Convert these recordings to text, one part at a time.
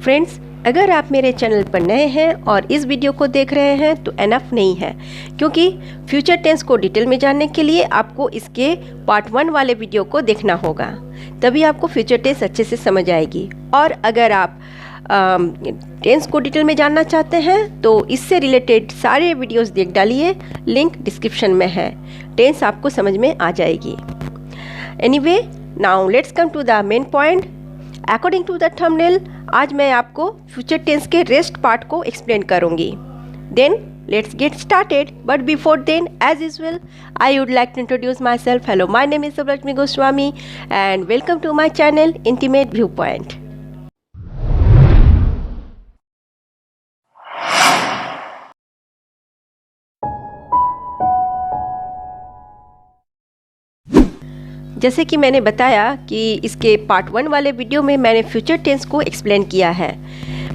Friends, अगर आप मेरे चैनल पर नए हैं और इस वीडियो को देख रहे हैं तो एनफ नहीं है, क्योंकि फ्यूचर टेंस को डिटेल में जानने के लिए आपको इसके पार्ट 1 वाले वीडियो को देखना होगा, तभी आपको फ्यूचर टेंस अच्छे से समझ आएगी। और अगर आप टेंस को डिटेल में जानना चाहते हैं तो इससे रिलेटेड सारे वीडियोस देख डालिए, लिंक डिस्क्रिप्शन में है। टेंस आपको समझ में आ जाएगी। Anyway, now let's come to the main point. According to the thumbnail, आज मैं आपको फ्यूचर टेंस के रेस्ट पार्ट को एक्सप्लेन करूंगी। Then let's get started, but before then, as usual, I would like to introduce myself. Hello, my name is Sublakshmi Goswami and welcome to my channel Intimate Viewpoint. जैसे कि मैंने बताया कि इसके part 1 वाले video में मैंने फ्यूचर टेंस को एक्सप्लेन किया है।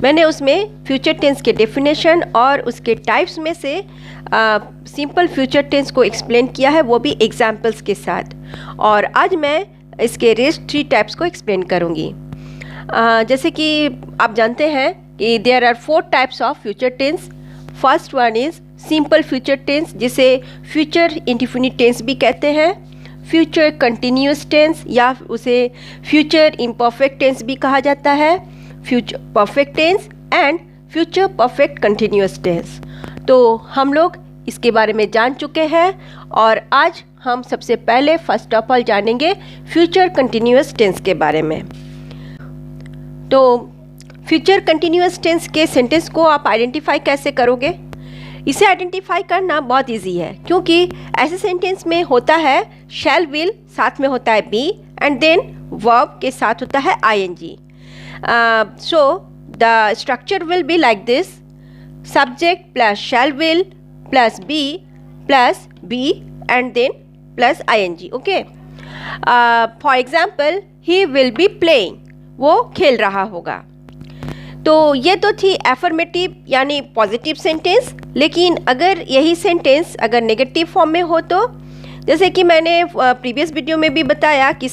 मैंने उसमें फ्यूचर टेंस के डेफिनेशन और उसके टाइप्स में से सिंपल फ्यूचर टेंस को एक्सप्लेन किया है, वो भी एग्जाम्पल्स के साथ। और आज मैं इसके रेस्ट 3 टाइप्स को एक्सप्लेन करूँगी। जैसे कि आप जानते हैं कि there are 4 types of future tense. First one is simple future tense, जिसे फ्यूचर इंडेफिनिट टेंस भी कहते हैं। फ्यूचर कंटिन्यूस टेंस या उसे फ्यूचर इम्परफेक्ट टेंस भी कहा जाता है। Future perfect tense and future perfect continuous tense. तो हम लोग इसके बारे में जान चुके हैं और आज हम सबसे पहले फर्स्ट ऑफ ऑल जानेंगे फ्यूचर कंटिन्यूस टेंस के बारे में। तो फ्यूचर कंटिन्यूस टेंस के सेंटेंस को आप आइडेंटिफाई कैसे करोगे? इसे आइडेंटिफाई करना बहुत इजी है, क्योंकि ऐसे सेंटेंस में होता है शैल विल, साथ में होता है बी एंड देन वर्ब के साथ होता है ING. So the structure will be like this: subject plus shall will plus be and then plus ing. Okay. For example, he will be playing. वो खेल रहा होगा। तो ये तो थी एफर्मेटिव यानी पॉजिटिव सेंटेंस। लेकिन अगर यही सेंटेंस अगर नेगेटिव फॉर्म में हो तो, जैसे कि मैंने प्रीवियस वीडियो में भी बताया कि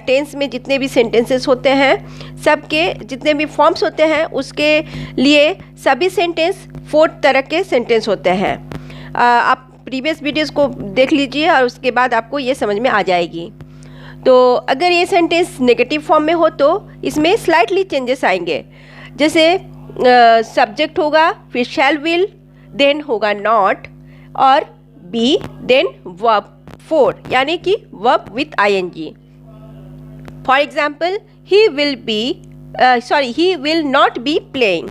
टेंस में जितने भी सेंटेंसेस होते हैं, सबके जितने भी फॉर्म्स होते हैं, उसके लिए सभी सेंटेंस 4 तरह के सेंटेंस होते हैं। आप प्रीवियस वीडियोस को देख लीजिए और उसके बाद आपको ये समझ में आ जाएगी। तो अगर ये सेंटेंस नेगेटिव फॉर्म में हो तो इसमें स्लाइटली चेंजेस आएंगे। जैसे सब्जेक्ट होगा, फिर शैल विल, देन होगा नॉट और बी, देन वर्ब 4 यानी कि verb with ING. For example, he will not be playing.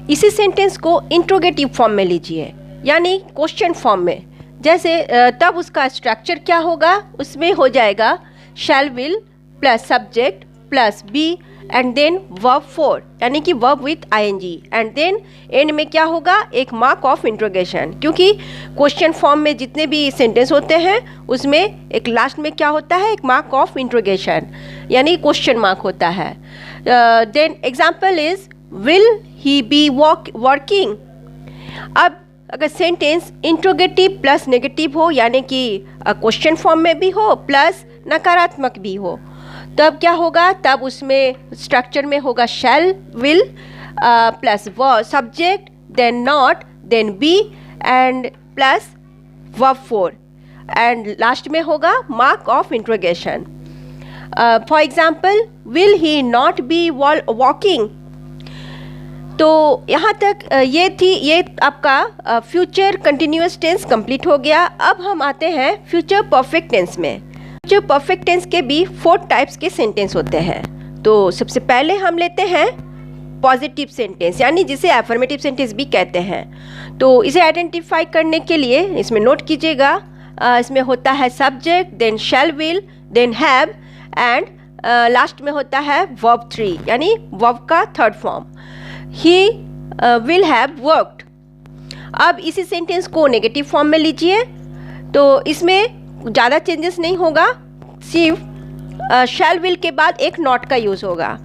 इसी सेंटेंस को इंट्रोगेटिव फॉर्म में लीजिए, यानी क्वेश्चन फॉर्म में। जैसे तब उसका स्ट्रक्चर क्या होगा? उसमें हो जाएगा shall will plus subject plus be and then verb 4 यानी कि verb with ING, and then end में क्या होगा? एक मार्क ऑफ इंट्रोगेशन। क्योंकि क्वेश्चन फॉर्म में जितने भी सेंटेंस होते हैं उसमें एक लास्ट में क्या होता है? एक मार्क ऑफ इंट्रोगेशन यानी क्वेश्चन मार्क होता है। Then example is will he be working. अब अगर सेंटेंस इंट्रोगेटिव प्लस नेगेटिव हो, यानी कि क्वेश्चन फॉर्म में भी हो प्लस नकारात्मक भी हो, तब क्या होगा? तब उसमें स्ट्रक्चर में होगा shall will plus subject, then not, then be and plus verb 4 and last में होगा mark of interrogation. For example, will he not be walking. तो यहाँ तक ये आपका फ्यूचर कंटिन्यूअस टेंस कंप्लीट हो गया। अब हम आते हैं फ्यूचर परफेक्ट टेंस में। फ्यूचर परफेक्ट टेंस के भी 4 टाइप्स के सेंटेंस होते हैं। तो सबसे पहले हम लेते हैं पॉजिटिव सेंटेंस, यानी जिसे एफर्मेटिव सेंटेंस भी कहते हैं। तो इसे आइडेंटिफाई करने के लिए इसमें नोट कीजिएगा, इसमें होता है subject, then shall will, then have and last में होता है वर्ब 3 यानी वर्ब का 3rd form. He will have worked. अब इसी सेंटेंस को नेगेटिव फॉर्म में लीजिए, तो इसमें ज़्यादा चेंजेस नहीं होगा, सिर्फ शैल विल के बाद एक नॉट का यूज़ होगा।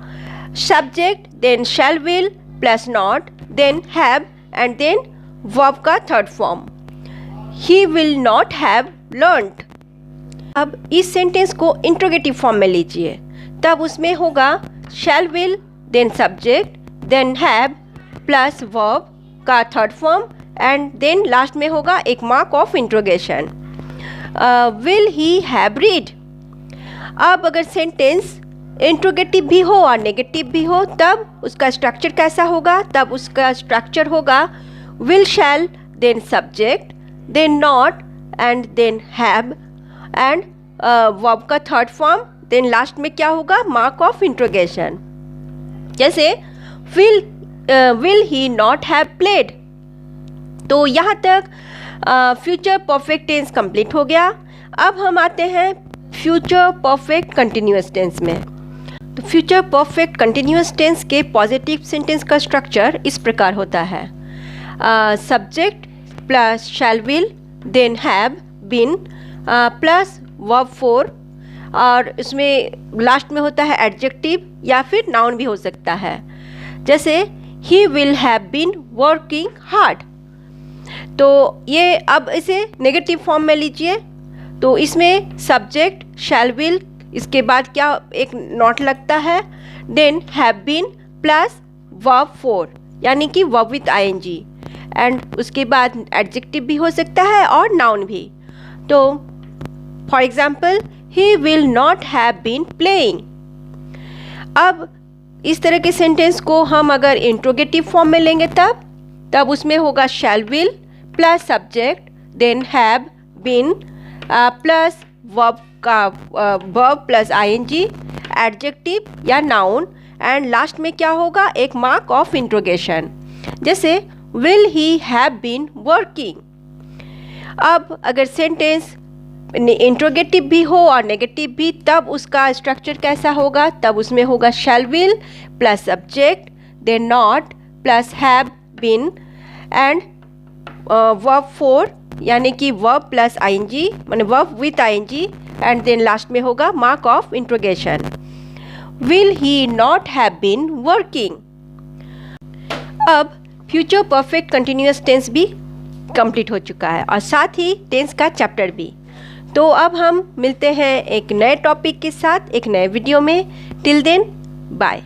Subject, then shall will plus not, then have and then verb का 3rd form. He will not have learned. अब इस सेंटेंस को इंट्रोगेटिव फॉर्म में लीजिए, तब उसमें होगा shall will, then subject, then have plus verb का third form and then last में होगा एक mark of interrogation. Will he have read. अब अगर सेंटेंस इंट्रोगेटिव भी हो और नेगेटिव भी हो तब उसका स्ट्रक्चर कैसा होगा? तब उसका स्ट्रक्चर होगा will shall then subject then not and then have and verb का थर्ड फॉर्म देन लास्ट में क्या होगा? Mark of interrogation. जैसे will he not have played. तो यहाँ तक फ्यूचर परफेक्ट टेंस कंप्लीट हो गया। अब हम आते हैं फ्यूचर परफेक्ट कंटिन्यूअस टेंस में। तो फ्यूचर परफेक्ट कंटिन्यूअस टेंस के पॉजिटिव सेंटेंस का स्ट्रक्चर इस प्रकार होता है, subject plus shall will then have been plus verb four और इसमें लास्ट में होता है एडजेक्टिव या फिर नाउन भी हो सकता है। जैसे he will have been working hard. तो ये अब इसे नेगेटिव फॉर्म में लीजिए। तो इसमें सब्जेक्ट शैल विल, इसके बाद क्या एक नॉट लगता है, then have been plus verb four यानी कि वर्ब विथ आईएनजी एंड उसके बाद एडजेक्टिव भी हो सकता है और नाउन भी। तो for example he will not have been playing. अब इस तरह के सेंटेंस को हम अगर इंट्रोगेटिव फॉर्म में लेंगे तब उसमें होगा shall will plus subject then have been plus verb का वर्ब प्लस आईएनजी एडजेक्टिव या नाउन एंड लास्ट में क्या होगा? एक मार्क ऑफ इंट्रोगेशन। जैसे will he have been working. अब अगर सेंटेंस इंट्रोगेटिव भी हो और नेगेटिव भी तब उसका स्ट्रक्चर कैसा होगा? तब उसमें होगा shall will plus subject then not plus have been and verb four यानी कि वर्ब प्लस आईएनजी माने verb with ING and then last में होगा mark of interrogation. Will he not have been working. अब फ्यूचर परफेक्ट कंटिन्यूअस टेंस भी complete हो चुका है और साथ ही टेंस का चैप्टर भी। तो अब हम मिलते हैं एक नए टॉपिक के साथ एक नए वीडियो में। Till then bye.